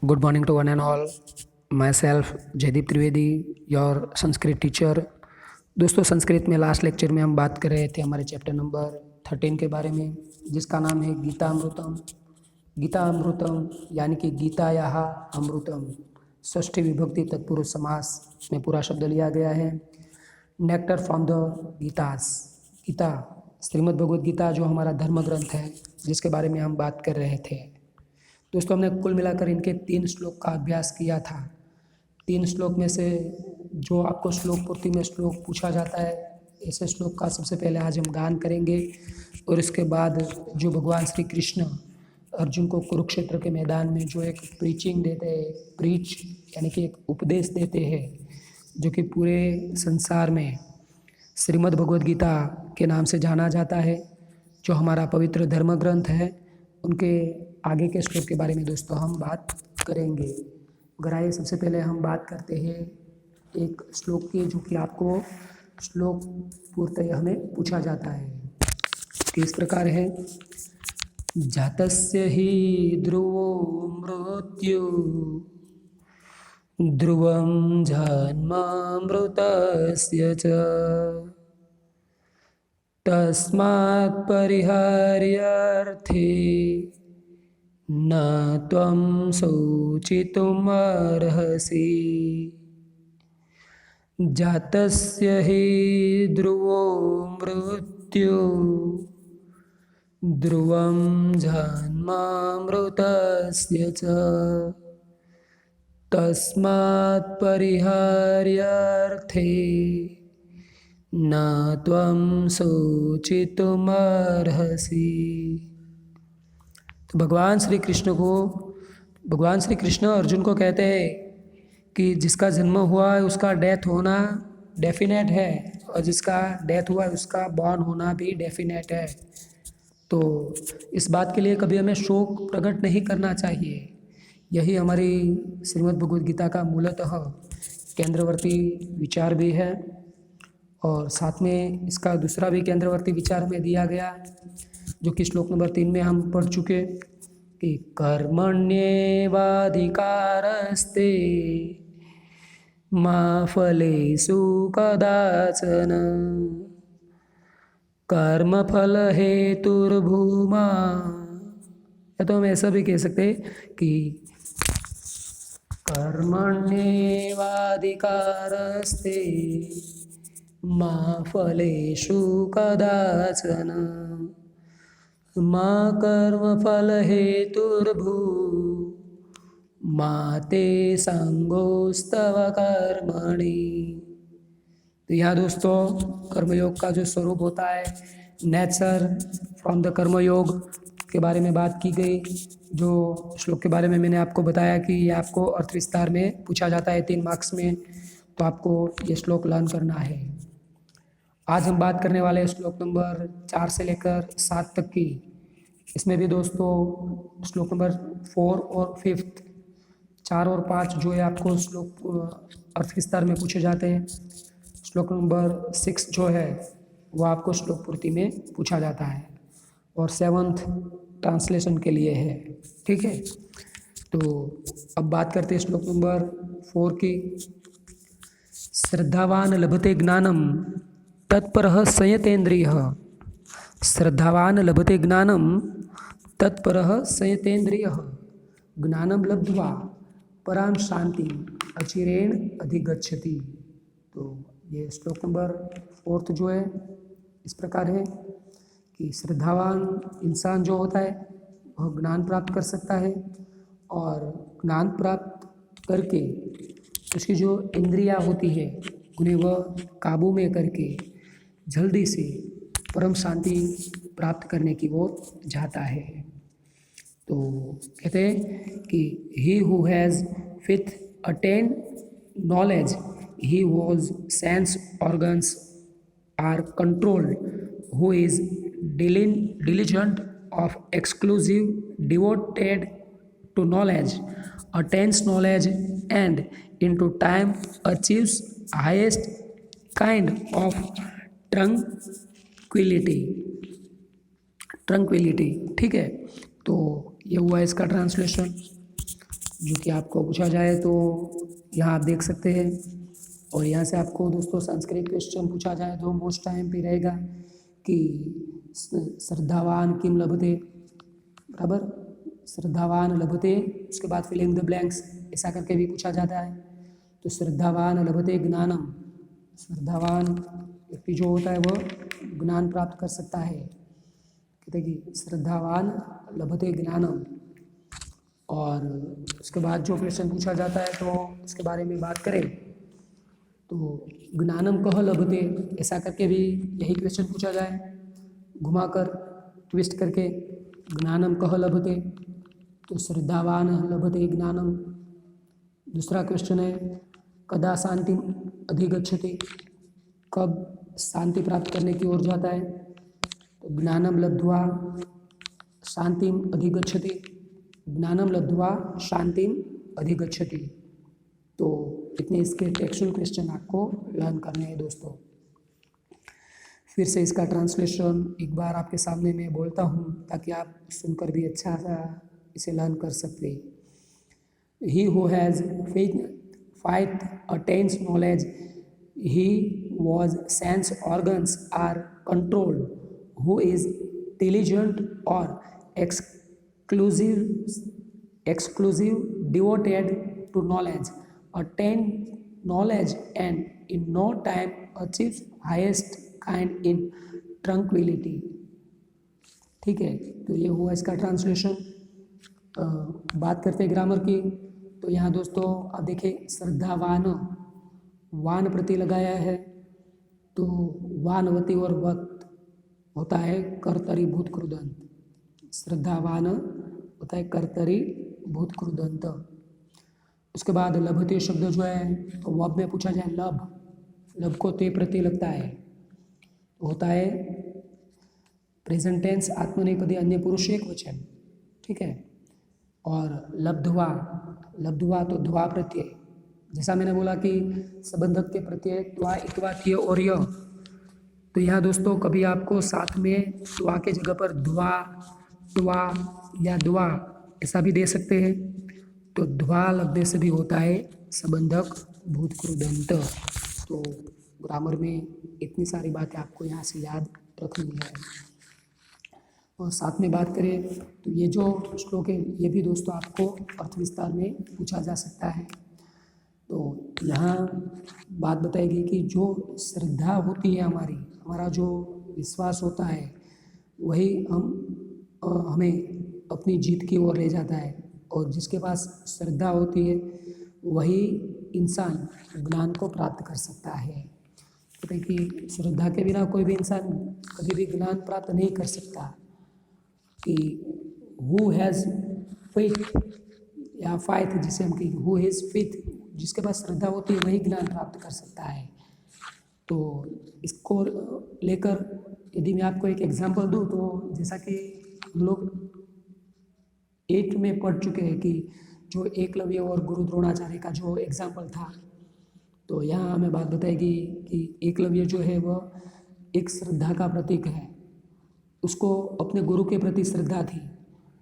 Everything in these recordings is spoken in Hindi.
Good morning to one and all. Myself Jaydeep Trivedi, your Sanskrit teacher. दोस्तों, संस्कृत में लास्ट लेक्चर में हम बात कर रहे थे हमारे चैप्टर नंबर 13 के बारे में, जिसका नाम है गीतामृतम। गीतामृतम यानी कि गीता या अमृतम, षष्ठी विभक्ति तत्पुरुष समास में पूरा शब्द लिया गया है। Nectar from the Gitas. Gita, Shrimad Bhagavad Gita जो हमारा धर्म ग्रंथ है, जिसके बारे में हम बात कर रहे थे। दोस्तों, हमने कुल मिलाकर इनके 3 श्लोक का अभ्यास किया था। 3 श्लोक में से जो आपको श्लोक पूर्ति में श्लोक पूछा जाता है, ऐसे श्लोक का सबसे पहले आज हम गान करेंगे, और इसके बाद जो भगवान श्री कृष्ण अर्जुन को कुरुक्षेत्र के मैदान में जो एक प्रीचिंग देते हैं, प्रीच यानी कि एक उपदेश देते हैं, जो कि पूरे संसार में श्रीमद् भगवद गीता के नाम से जाना जाता है, जो हमारा पवित्र धर्म ग्रंथ है, उनके आगे के श्लोक के बारे में दोस्तों हम बात करेंगे। अगर आइए सबसे पहले हम बात करते हैं एक श्लोक की, जो कि आपको श्लोक पूर्णतः हमें पूछा जाता है। इस प्रकार है, जातस्य हि ध्रुवो मृत्यु ध्रुवं जन्मामृतस्य च तस्मात् परिहार्यर्थे न त्वं शोचितुमर्हसि। जातस्य हि ध्रुवो मृत्यु ध्रुवं जन्मामृतस्य च तस्मात् परिहार्यर्थे न त्वं शोचितुमर्हसि। तो भगवान श्री कृष्ण अर्जुन को कहते हैं कि जिसका जन्म हुआ है उसका डेथ होना डेफिनेट है, और जिसका डेथ हुआ है उसका बॉर्न होना भी डेफिनेट है। तो इस बात के लिए कभी हमें शोक प्रकट नहीं करना चाहिए। यही हमारी श्रीमद् भगवद गीता का मूलतः केंद्रवर्ती विचार भी है, और साथ में इसका दूसरा भी केंद्रवर्ती विचार में दिया गया, जो कि श्लोक नंबर 3 में हम पढ़ चुके कि कर्मण्येवाधिकारस्ते मा फलेषु कदाचन कर्मफल हेतुर्भूमा। या तो हम ऐसा भी कह सकते हैं कि कर्मण्येवाधिकारस्ते मा फलेषु कदाचन मा कर्मफल हेतुर्भू मा ते संगोस्तव कर्मणि। तो यहाँ दोस्तों कर्मयोग का जो स्वरूप होता है, नेचर फ्रॉम द कर्मयोग के बारे में बात की गई। जो श्लोक के बारे में मैंने आपको बताया कि ये आपको अर्थ विस्तार में पूछा जाता है 3 मार्क्स में, तो आपको ये श्लोक लर्न करना है। आज हम बात करने वाले श्लोक नंबर 4 से लेकर 7 तक की। इसमें भी दोस्तों श्लोक नंबर 4 और 5, 4 और 5 जो है आपको श्लोक अर्थ विस्तार में पूछे जाते हैं। श्लोक नंबर 6 जो है वो आपको श्लोक पूर्ति में पूछा जाता है, और 7th ट्रांसलेशन के लिए है। ठीक है, तो अब बात करते हैं श्लोक नंबर 4 की। श्रद्धावान लभते ज्ञानम तत्परः संयतेन्द्रियः। श्रद्धावान लभते ज्ञानम तत्परः संयतेन्द्रियः। ज्ञानम लब्ध्वा परां शांति अचिरेण अधिगच्छति। तो ये श्लोक नंबर 4 जो है इस प्रकार है कि श्रद्धावान इंसान जो होता है वह ज्ञान प्राप्त कर सकता है, और ज्ञान प्राप्त करके उसकी जो इंद्रियां होती है उन्हें वह काबू में करके जल्दी से परम शांति प्राप्त करने की ओर जाता है। तो कहते हैं कि he who has with attained knowledge, he whose sense organs are controlled, who is diligent of exclusive devoted to knowledge, attains knowledge, and into time achieves highest kind of tranquillity. ठीक है, तो ये हुआ इसका ट्रांसलेशन। जो कि आपको पूछा जाए तो यहाँ आप देख सकते हैं। और यहाँ से आपको दोस्तों संस्कृत क्वेश्चन पूछा जाए तो मोस्ट टाइम पे रहेगा कि श्रद्धावान किम लभते, बराबर, श्रद्धावान लभते, उसके बाद फिलिंग द ब्लैंक्स ऐसा करके भी पूछा जाता है। तो श्रद्धावान लभते ज्ञानम, श्रद्धावान व्यक्ति जो होता है वह ज्ञान प्राप्त कर सकता है। कहते हैं कि श्रद्धावान लभते ज्ञानम। और उसके बाद जो क्वेश्चन पूछा जाता है तो उसके बारे में बात करें तो ज्ञानम कह लभते, ऐसा करके भी यही क्वेश्चन पूछा जाए, घुमाकर ट्विस्ट करके, ज्ञानम कह लभते, तो श्रद्धावान लभते ज्ञानम। दूसरा क्वेश्चन है कदा शांति अधिगच्छति, कब शांति प्राप्त करने की ओर जाता है, तो ज्ञानम लब्ध्वा शांतिम अधिगच्छति, ज्ञानम लब्ध्वा शांतिम अधिगच्छति। तो इतने इसके टेक्सचुअल क्वेश्चन आपको लर्न करने हैं दोस्तों। फिर से इसका ट्रांसलेशन एक बार आपके सामने मैं बोलता हूँ ताकि आप सुनकर भी अच्छा सा इसे लर्न कर सकते। He who has fight attains knowledge, he was sense organs are controlled, who is diligent or exclusive devoted to knowledge, attain knowledge and in no time achieves highest kind in tranquility। ठीक है, तो ये हुआ इसका ट्रांसलेशन। बात करते हैं ग्रामर की, तो यहाँ दोस्तों आप देखें श्रद्धावान, वान प्रति लगाया है तो वानवती और वक्त होता है कर्तरी भूत कृदंत। श्रद्धावान होता है कर्तरी भूत कृदंत। उसके बाद लभते शब्द जो है तो वब में पूछा जाए लभ, लभ को ते प्रति लगता है तो होता है प्रेजेंट टेंस आत्मनेपदी अन्य पुरुष एक वचन। ठीक है, और लब्ध्वा, लब्ध्वा तो ध्वा प्रत्यय, जैसा मैंने बोला कि संबंधक के प्रत्यय त्वा इत्वा थिय और य, तो यहाँ दोस्तों कभी आपको साथ में त्वा के जगह पर ध्वा त्वा या द्वा ऐसा भी दे सकते हैं। तो ध्वा लगने से भी होता है संबंधक भूतकृदंत। तो ग्रामर में इतनी सारी बातें आपको यहाँ से याद रखनी है। और साथ में बात करें तो ये जो श्लोक है ये भी दोस्तों आपको अर्थ विस्तार में पूछा जा सकता है। तो यहाँ बात बताएगी कि जो श्रद्धा होती है हमारी, हमारा जो विश्वास होता है वही हमें अपनी जीत की ओर ले जाता है। और जिसके पास श्रद्धा होती है वही इंसान ज्ञान को प्राप्त कर सकता है। कहते हैं कि श्रद्धा के बिना कोई भी इंसान कभी भी ज्ञान प्राप्त नहीं कर सकता। कि हु हैज़ फेथ या फाइथ, जिसे हम कहें हु हैज़ फेथ, जिसके पास श्रद्धा होती है वही ज्ञान प्राप्त कर सकता है। तो इसको लेकर यदि मैं आपको एक एग्जांपल दूं तो जैसा कि हम लोग 8 में पढ़ चुके हैं कि जो एकलव्य और गुरु द्रोणाचार्य का जो एग्जांपल था, तो यहाँ हमें बात बताएगी कि एकलव्य जो है वह एक श्रद्धा का प्रतीक है। उसको अपने गुरु के प्रति श्रद्धा थी,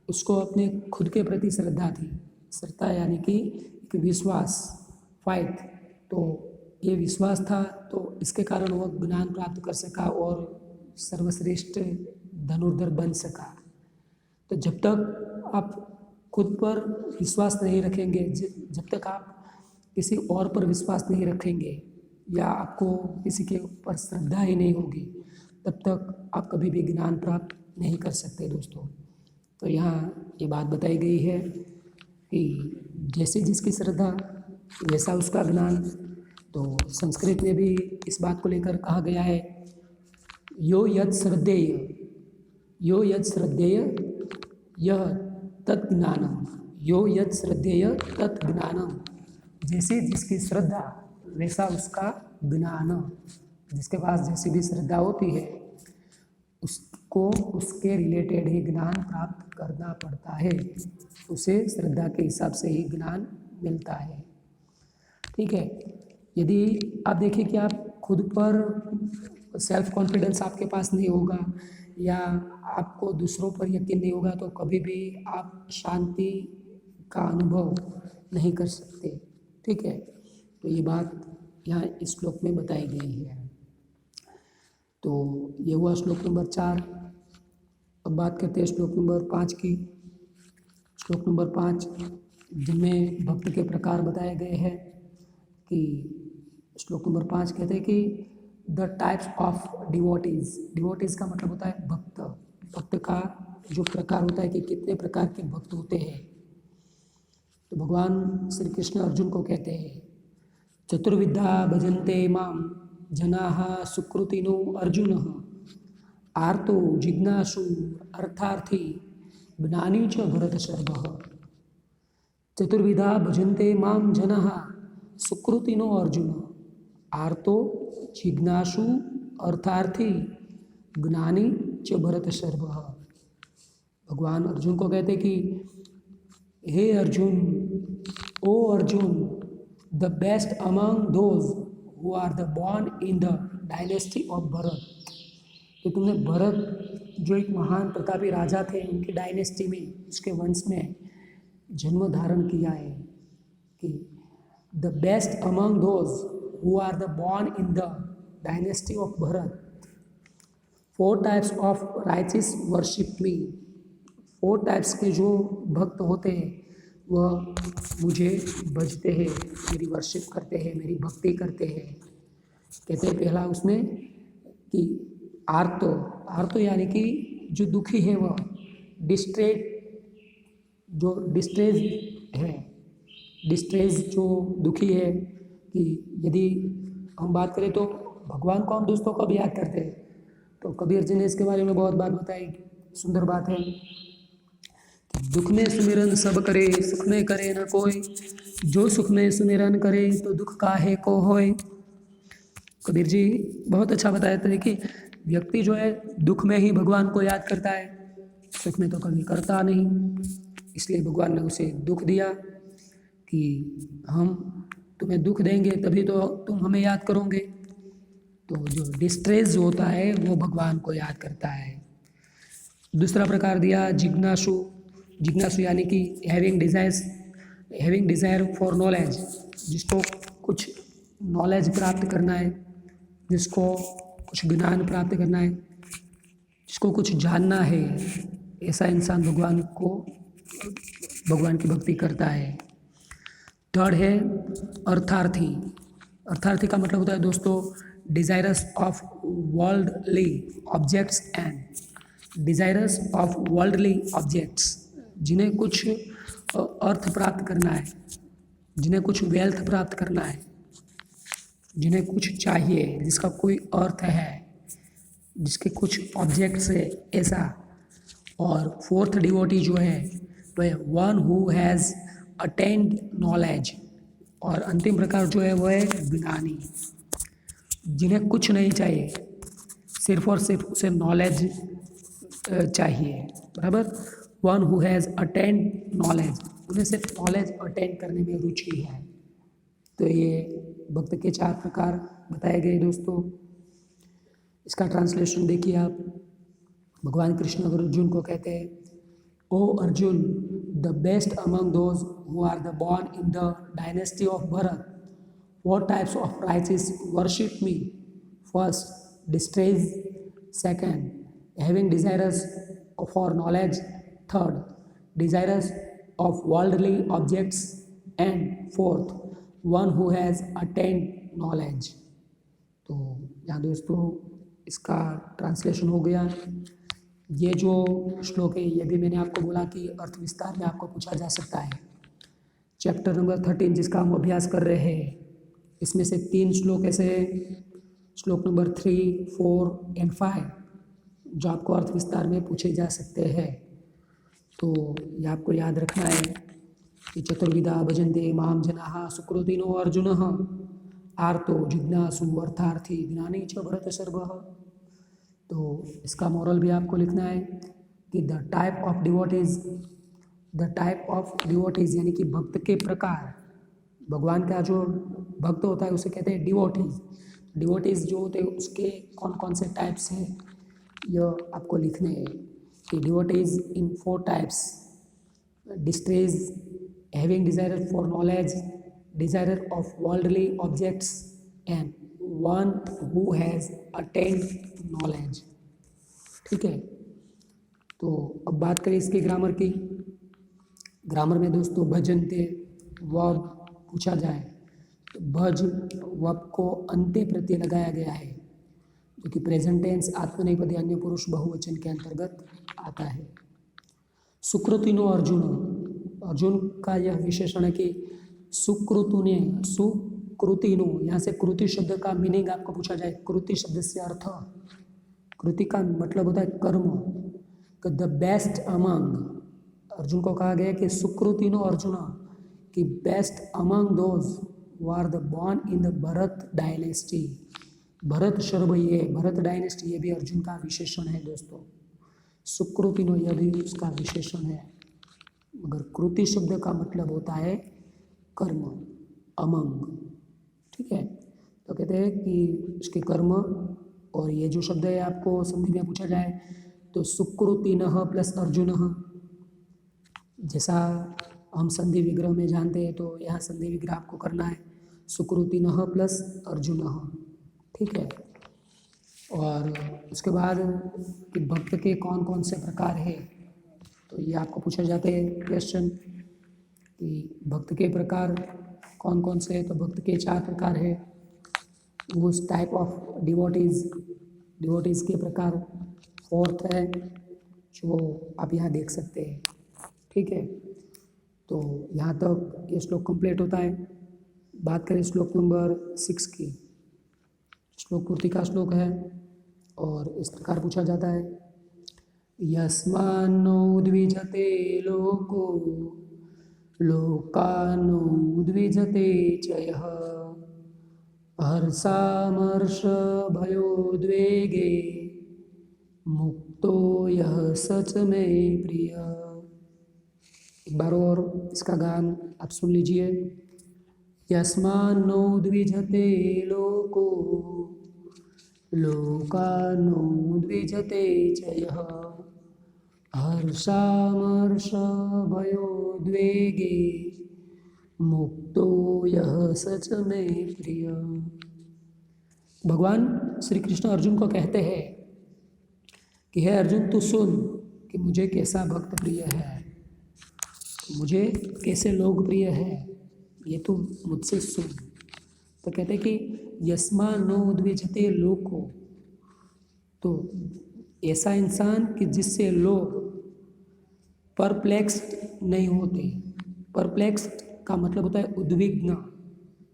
उसको अपने खुद के प्रति श्रद्धा थी। श्रद्धा यानी कि एक विश्वास, फाइथ, तो ये विश्वास था तो इसके कारण वह ज्ञान प्राप्त कर सका और सर्वश्रेष्ठ धनुर्धर बन सका। तो जब तक आप खुद पर विश्वास नहीं रखेंगे, जब तक आप किसी और पर विश्वास नहीं रखेंगे या आपको किसी के ऊपर श्रद्धा ही नहीं होगी, तब तक आप कभी भी ज्ञान प्राप्त नहीं कर सकते दोस्तों। तो यहाँ ये बात बताई गई है कि जैसे जिसकी श्रद्धा वैसा उसका ज्ञान। तो संस्कृत में भी इस बात को लेकर कहा गया है, यो यत् श्रद्धेय, यो यत् श्रद्धेय यह तत्ज्ञानम, यो यत् श्रद्धेय तत्ज्ञानम। जैसे जिसकी श्रद्धा वैसा उसका ज्ञान। जिसके पास जैसी भी श्रद्धा होती है उसको उसके रिलेटेड ही ज्ञान प्राप्त करना पड़ता है, उसे श्रद्धा के हिसाब से ही ज्ञान मिलता है। ठीक है, यदि आप देखें कि आप खुद पर सेल्फ कॉन्फिडेंस आपके पास नहीं होगा या आपको दूसरों पर यकीन नहीं होगा, तो कभी भी आप शांति का अनुभव नहीं कर सकते। ठीक है, तो ये बात यहाँ इस श्लोक में बताई गई है। तो ये हुआ श्लोक नंबर 4। अब बात करते हैं श्लोक नंबर 5 की। श्लोक नंबर 5 जिनमें भक्त के प्रकार बताए गए हैं कि श्लोक नंबर 5 कहते हैं कि the types of devotees. Devotees का मतलब होता है भक्त। भक्त का जो प्रकार होता है कि कितने प्रकार के भक्त होते हैं। तो भगवान श्री कृष्ण अर्जुन को कहते हैं चतुर्विधा भजन्ते माम जनाः सुकृतिनो अर्जुन आर्तो जिज्ञासु अर्थार्थी ज्ञानी च भरतशर्मः। चतुर्विधा भजन्ते माम जनाः सुकृतिनो अर्जुन आर्तो जिज्ञासु अर्थार्थी ज्ञानी च भरतशर्मः। भगवान अर्जुन को कहते कि हे Arjun, O Arjun, the best among those who are the born in the dynasty of Bharat. तो तुमने भरत जो एक महान प्रतापी राजा थे उनकी डायनेस्टी में, उसके वंश में जन्म धारण किया है कि the best among those who are the born in the dynasty of Bharat. 4 types of righteous worship me. 4 types के जो भक्त होते हैं वह मुझे भजते हैं, मेरी वर्शिप करते हैं, मेरी भक्ति करते हैं। कहते हैं पहला उसमें कि आर्तो यानी कि जो दुखी है वह, डिस्ट्रेस है, डिस्ट्रेस जो दुखी है। कि यदि हम बात करें तो भगवान को हम दोस्तों कब याद करते हैं, तो कबीर जी ने इसके बारे में बहुत बात बताई। सुंदर बात है, दुख में सुमिरन सब करे, सुख में करे न कोई, जो सुख में सुमिरन करे तो दुख काहे को होय। कबीर जी बहुत अच्छा बताया था कि व्यक्ति जो है दुख में ही भगवान को याद करता है, सुख में तो कभी करता नहीं। इसलिए भगवान ने उसे दुख दिया कि हम तुम्हें दुख देंगे तभी तो तुम हमें याद करोगे। तो जो डिस्ट्रेस होता है वो भगवान को याद करता है। दूसरा प्रकार दिया जिज्ञासु। जिज्ञासु यानी कि हैविंग डिज़ायर फॉर नॉलेज, जिसको कुछ नॉलेज प्राप्त करना है, जिसको कुछ ज्ञान प्राप्त करना है, जिसको कुछ जानना है, ऐसा इंसान भगवान की भक्ति करता है। थर्ड है अर्थार्थी। अर्थार्थी का मतलब होता है दोस्तों desirous of worldly objects and desirous of worldly objects, जिन्हें कुछ अर्थ प्राप्त करना है, जिन्हें कुछ वेल्थ प्राप्त करना है, जिन्हें कुछ चाहिए, जिसका कोई अर्थ है, जिसके कुछ ऑब्जेक्ट्स है, ऐसा। और फोर्थ डिवोटी जो है तो है one who has attained knowledge. और अंतिम प्रकार जो है वो है ज्ञानी, जिन्हें कुछ नहीं चाहिए, सिर्फ और सिर्फ उसे नॉलेज चाहिए। बराबर, one who has attained knowledge, उन्हें सिर्फ नॉलेज अटेंड करने में रुचि है। तो ये भक्त के 4 प्रकार बताए गए दोस्तों। इसका ट्रांसलेशन देखिए आप। भगवान कृष्ण अर्जुन को कहते हैं, O Arjun, the best among those who are the born in the dynasty of Bharat, 4 types of righteous worship me. First, distress. Second, having desires for knowledge. Third, desires of worldly objects. And fourth, one who has attained knowledge. तो यहाँ दोस्तों इसका ट्रांसलेशन हो गया। ये जो श्लोक है ये भी मैंने आपको बोला कि अर्थ विस्तार में आपको पूछा जा सकता है। चैप्टर नंबर 13 जिसका हम अभ्यास कर रहे हैं, इसमें से 3 श्लोक ऐसे हैं, श्लोक नंबर 3, 4 एंड 5, जो आपको अर्थ विस्तार में पूछे जा सकते हैं। तो ये आपको याद रखना है कि चतुर्विधा भजन्ते माम जनाः सुकृतिनो अर्जुनः आर्तो जिज्ञासु अर्थार्थी ज्ञानी च भरतशर्मः। तो इसका मोरल भी आपको लिखना है कि द टाइप ऑफ डिवोटीज यानी कि भक्त के प्रकार। भगवान का जो भक्त होता है उसे कहते हैं डिवोटीज। डिवोटीज जो होते हैं उसके कौन कौन से टाइप्स हैं यह आपको लिखने हैं कि devotees in 4 types, distress, having desire for knowledge, desire of worldly objects, and one who has attained knowledge। ठीक है, तो अब बात करें इसके ग्रामर की। ग्रामर में दोस्तों भजन्ते वर्ब पूछा जाए तो भज वर्ब को अंत्य प्रत्यय लगाया गया है, जो कि प्रेजेंट टेंस आत्मनेपदी अन्य पुरुष बहुवचन के अंतर्गत आता है। सुकृतिनो अर्जुन, अर्जुन का यह विशेषण है कि सुकृतुने, सुकृतिनो, यहाँ से कृति शब्द का मीनिंग आपको पूछा जाए, कृति शब्द से अर्थ, कृति का मतलब होता है कर्म, द बेस्ट अमंग। अर्जुन को कहा गया कि सुकृतिनो अर्जुन, कि best among those who are the born in the Bharat dynasty. Bharat शर्ब, ये भरत डायनेस्टी, ये भी अर्जुन का विशेषण है दोस्तों। सुकृतिनो यह भी उसका विशेषण है, मगर कृति शब्द का मतलब होता है कर्म, अमंग। ठीक है, तो कहते हैं कि उसके कर्म, और ये जो शब्द है आपको संधि में पूछा जाए तो सुकृतिनः प्लस अर्जुनः, जैसा हम संधि विग्रह में जानते हैं तो यहाँ संधि विग्रह आपको करना है सुकृतिनः प्लस अर्जुनः। ठीक है, और उसके बाद कि भक्त के कौन कौन से प्रकार है, तो ये आपको पूछा जाते हैं क्वेश्चन कि भक्त के प्रकार कौन कौन से हैं। तो भक्त के 4 प्रकार है। उस टाइप ऑफ डिवोटीज, डिवोटीज के प्रकार 4th है, जो आप यहाँ देख सकते हैं। ठीक है, तो यहाँ तक ये श्लोक कंप्लीट होता है। बात करें श्लोक नंबर 6 की। श्लोक पूर्ति का श्लोक है और इस प्रकार पूछा जाता है, यस्मान्नो द्विजते लोको लोकानो द्विजते च यः हर्षामर्ष भयोद्वेगे मुक्तो यः सच में प्रिय। एक बार और इसका गान आप सुन लीजिए। यस्मान्नो द्विजते लोको लोकानो द्विजते च यः हर्षामर्ष भयोद्वेगे मुक्तो यः सच में प्रिय। भगवान श्री कृष्ण अर्जुन को कहते हैं कि हे अर्जुन, तू सुन कि मुझे कैसा भक्त प्रिय है, मुझे कैसे लोग प्रिय है, ये तू मुझसे सुन। तो कहते हैं कि यस्मान्नो द्विजते लोको, तो ऐसा इंसान कि जिससे लोग परप्लेक्स्ड नहीं होते। परप्लेक्स्ड का मतलब होता है उद्विग्न,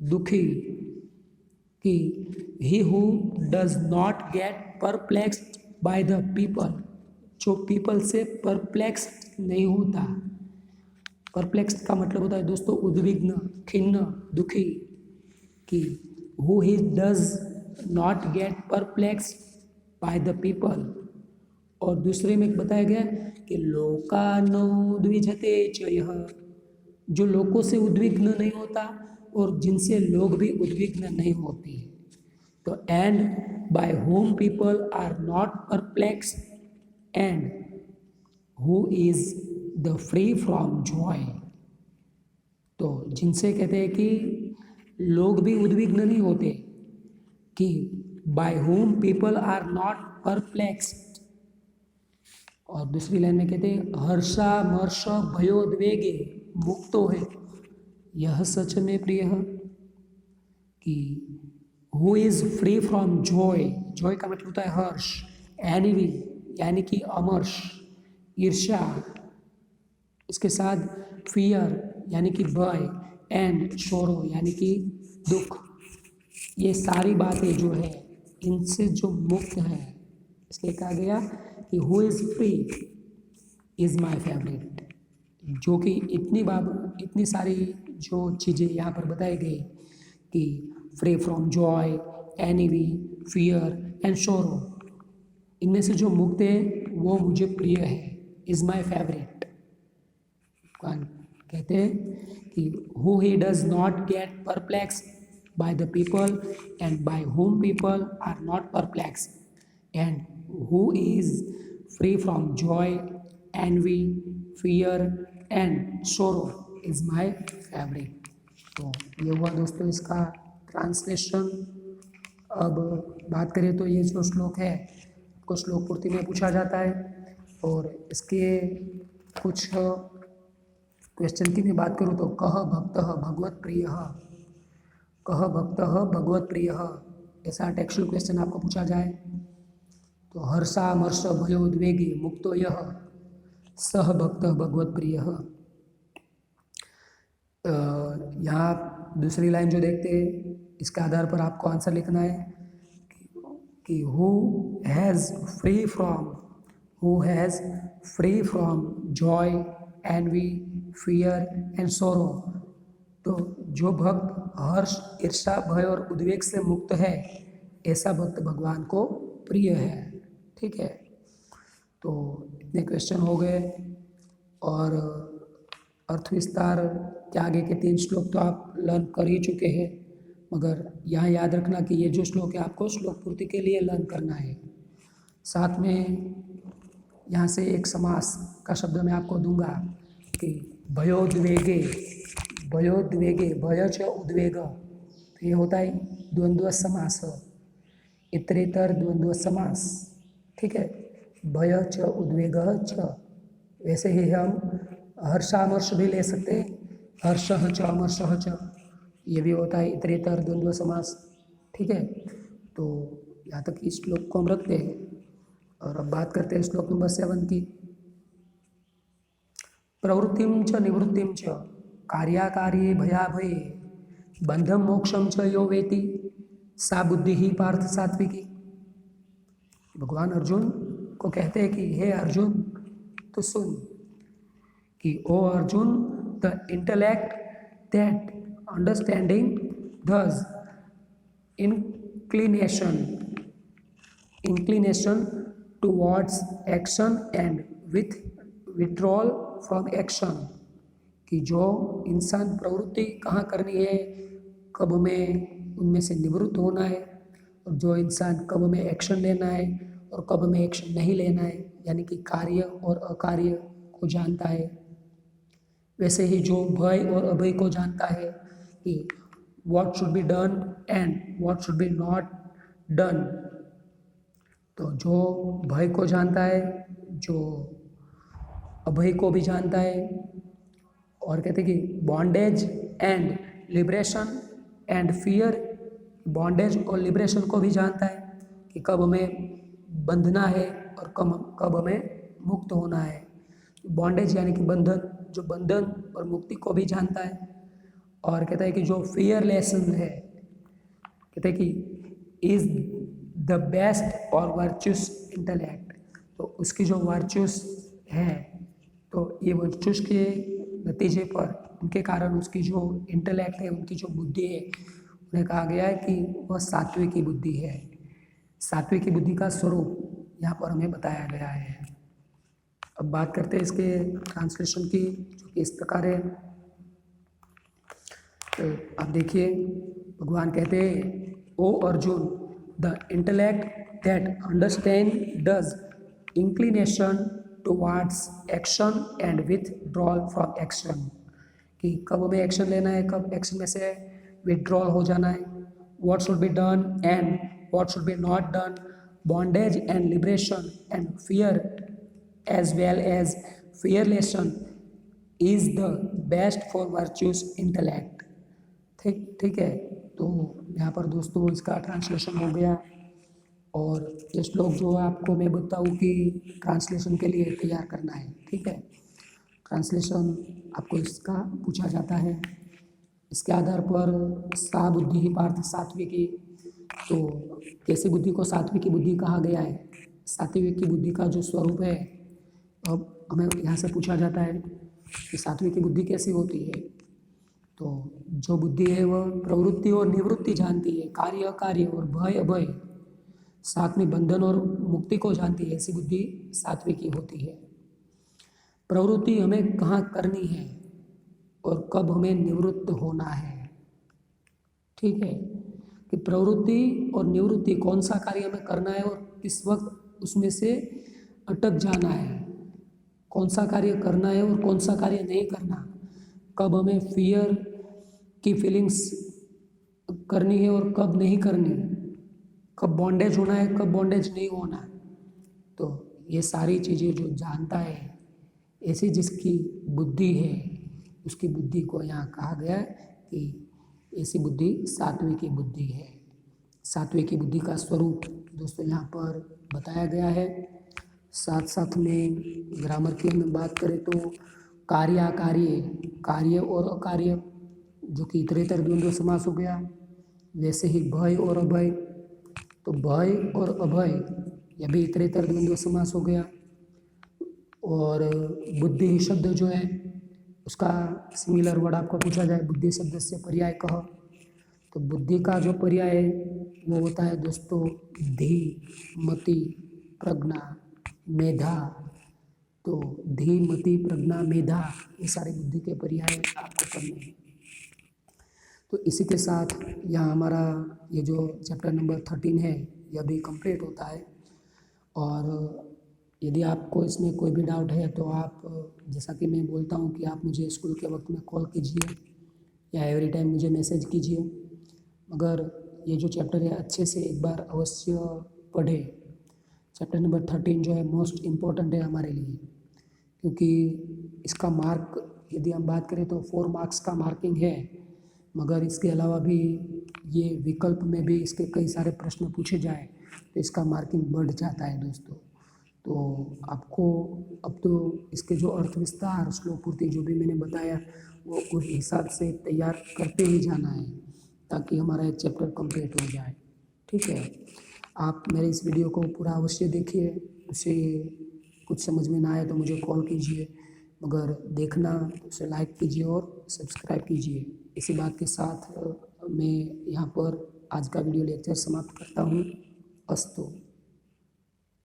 दुखी, कि he who does not gate perplexed by the people, जो पीपल से परप्लेक्स्ड नहीं होता। परप्लेक्स्ड का मतलब होता है दोस्तों उद्विग्न, खिन्न, दुखी, कि who he does not gate perplexed by the people. और दूसरे में बताया गया कि लोकानो द्विजते च यः, जो लोगों से उद्विग्न नहीं होता और जिनसे लोग भी उद्विग्न नहीं होते। तो and by whom people are not perplexed and who is the free from joy. तो जिनसे कहते हैं कि लोग भी उद्विग्न नहीं होते, कि by whom people are not perplexed. और दूसरी लाइन में कहते हैं हर्षा मर्ष भयोद्वेगे मुक्तो है यह सच में प्रिय, कि who is free from Joy. Joy का मतलब होता है हर्ष, एनवी यानी कि अमर्ष, ईर्ष्या, इसके साथ फियर यानी कि भय, एंड शोरो यानी कि दुख। ये सारी बातें जो है इनसे जो मुक्त है, इसलिए कहा गया कि who is free is my favourite. जो कि इतनी सारी जो चीज़ें यहाँ पर बताई गई कि free from joy, envy, fear and sorrow, इनमें से जो मुक्त है वो मुझे प्रिय है, इज़ माई फेवरेट। कहते हैं कि who he does not gate perplexed by the people and by whom people are not perplexed, and who is free from joy, envy, fear and sorrow is my favourite. तो ये हुआ दोस्तों इसका ट्रांसलेशन। अब बात करें तो ये जो श्लोक है को श्लोक पूर्ति में पूछा जाता है, और इसके कुछ क्वेश्चन की मैं बात करूँ तो कह भक्त भगवत प्रिय, कह भक्त भगवत प्रिय, ऐसा टेक्सुअल क्वेश्चन आपको पूछा जाए तो हर्षामर्ष भयोद्वेगे मुक्तो यः सह भक्त भगवत प्रिय। यहाँ दूसरी लाइन जो देखते हैं इसके आधार पर आपको आंसर लिखना है कि who has free from joy, envy, fear and sorrow. तो जो भक्त हर्ष, ईर्षा, भय और उद्वेग से मुक्त है ऐसा भक्त भगवान को प्रिय है। ठीक है, तो इतने क्वेश्चन हो गए, और अर्थ विस्तार के आगे के 3 श्लोक तो आप लर्न कर ही चुके हैं, मगर यहाँ याद रखना कि ये जो श्लोक है आपको श्लोक पूर्ति के लिए लर्न करना है। साथ में यहाँ से एक समास का शब्द मैं आपको दूंगा कि भयोद्वेगे, भयोद्वेगे, भय च उद्वेग, तो ये होता है द्वंद्व समास, इतरेतर द्वंद्व समास। ठीक है, भय च उद्वेग च। वैसे ही हम हर्षामर्ष भी ले सकते हैं, हर्षः च अमर्षः च, ये भी होता है इतरेतर द्वंद्व समास। ठीक है, तो यहाँ तक इस श्लोक को हम रखते हैं, और अब बात करते हैं श्लोक नंबर 7 की। प्रवृत्तिं च निवृत्तिं च कार्याकार्ये भयाभये बंधम मोक्षम च यो वेति सा बुद्धि ही पार्थ सात्विकी। भगवान अर्जुन को कहते हैं कि हे अर्जुन, तो सुन कि O Arjun, the intellect that understanding thus inclination towards action and with withdrawal from action, कि जो इंसान प्रवृत्ति कहाँ करनी है, कब हमें उनमें से निवृत्त होना है, और जो इंसान कब हमें एक्शन लेना है और कब हमें एक्शन नहीं लेना है, यानी कि कार्य और अकार्य को जानता है। वैसे ही जो भय और अभय को जानता है कि what should be done and what should be not done, तो जो भय को जानता है, जो अभय को भी जानता है, और कहते हैं कि bondage and liberation and fear, bondage और लिबरेशन को भी जानता है कि कब हमें बंधना है और कब हमें मुक्त होना है। बॉन्डेज यानी कि बंधन, जो बंधन और मुक्ति को भी जानता है। और कहता है कि जो फियरलेसन है, कहते हैं कि इज द बेस्ट और वर्चुअस इंटेलेक्ट, तो उसकी जो वर्चुअस है, तो ये वर्चुअस के नतीजे पर, उनके कारण उसकी जो इंटेलेक्ट है, उनकी जो बुद्धि है, उन्हें कहा गया है कि वह सात्विकी बुद्धि है। सात्विकी बुद्धि का स्वरूप यहाँ पर हमें बताया गया है। अब बात करते हैं इसके ट्रांसलेशन की, जो कि इस प्रकार है। तो आप देखिए, भगवान कहते हैं, O Arjun, the intellect that understand does inclination towards action and withdrawal from action, कि कब हमें एक्शन लेना है, कब एक्शन में से विथड्रॉल हो जाना है, what should be done and what should be not done, bondage and liberation and fear as well as fearlessness is the best for virtuous intellect। ठीक है, तो यहाँ पर दोस्तों इसका ट्रांसलेशन हो गया, और ये श्लोक जो आपको मैं बताऊँ कि ट्रांसलेशन के लिए तैयार करना है। ठीक है, ट्रांसलेशन आपको इसका पूछा जाता है, इसके आधार पर सा बुद्धि ही पार्थ सात्विकी, तो कैसी बुद्धि को सात्विकी बुद्धि कहा गया है, सात्विकी बुद्धि का जो स्वरूप है, अब हमें यहाँ से पूछा जाता है कि सात्विकी बुद्धि कैसी होती है। तो जो बुद्धि है वह प्रवृत्ति और निवृत्ति जानती है, कार्य अकार्य और भय अभय, साथ में बंधन और मुक्ति को जानती है, ऐसी बुद्धि सात्विकी होती है। प्रवृत्ति हमें कहाँ करनी है और कब हमें निवृत्त होना है। ठीक है, कि प्रवृत्ति और निवृत्ति कौन सा कार्य हमें करना है और किस वक्त उसमें से अटक जाना है, कौन सा कार्य करना है और कौन सा कार्य नहीं करना, कब हमें फियर की फीलिंग्स करनी है और कब नहीं करनी, कब बॉन्डेज होना है कब बॉन्डेज नहीं होना है। तो ये सारी चीज़ें जो जानता है, ऐसी जिसकी बुद्धि है, उसकी बुद्धि को यहाँ कहा गया है कि ऐसी बुद्धि सात्विक की बुद्धि है। सात्विक की बुद्धि का स्वरूप दोस्तों यहाँ पर बताया गया है। साथ साथ में ग्रामर की हम बात करें तो कार्य अकार्य, कार्य और अकार्य जो कि इतरेतर द्वंद्व समास हो गया। वैसे ही भय और अभय, तो भय और अभय यह भी इतरेतर द्वंद्व समास हो गया। और बुद्धि शब्द जो है उसका सिमिलर वर्ड आपको पूछा जाए, बुद्धि शब्द से पर्याय कह, तो बुद्धि का जो पर्याय है वो होता है दोस्तों धी, मति, प्रज्ञा, मेधा। तो धी, मति, प्रज्ञा, मेधा ये सारी बुद्धि के पर्याय आपको करने हैं। तो इसी के साथ यहाँ हमारा ये जो चैप्टर नंबर 13 है यह भी कंप्लीट होता है। और यदि आपको इसमें कोई भी डाउट है तो आप, जैसा कि मैं बोलता हूँ कि आप मुझे स्कूल के वक्त में कॉल कीजिए या एवरी टाइम मुझे मैसेज कीजिए। मगर ये जो चैप्टर है अच्छे से एक बार अवश्य पढ़े। चैप्टर नंबर 13 जो है मोस्ट इम्पोर्टेंट है हमारे लिए, क्योंकि इसका मार्क यदि हम बात करें तो 4 मार्क्स का मार्किंग है, मगर इसके अलावा भी ये विकल्प में भी इसके कई सारे प्रश्न पूछे जाए तो इसका मार्किंग बढ़ जाता है दोस्तों। तो आपको अब तो इसके जो अर्थ विस्तार, श्लोक पूर्ति जो भी मैंने बताया वो उस हिसाब से तैयार करते ही जाना है ताकि हमारा एक चैप्टर कंप्लीट हो जाए। ठीक है, आप मेरे इस वीडियो को पूरा अवश्य देखिए। उसे कुछ समझ में ना आए तो मुझे कॉल कीजिए, मगर देखना तो उसे लाइक कीजिए और सब्सक्राइब कीजिए। इसी बात के साथ मैं यहाँ पर आज का वीडियो लेक्चर समाप्त करता हूँ। अस्तु।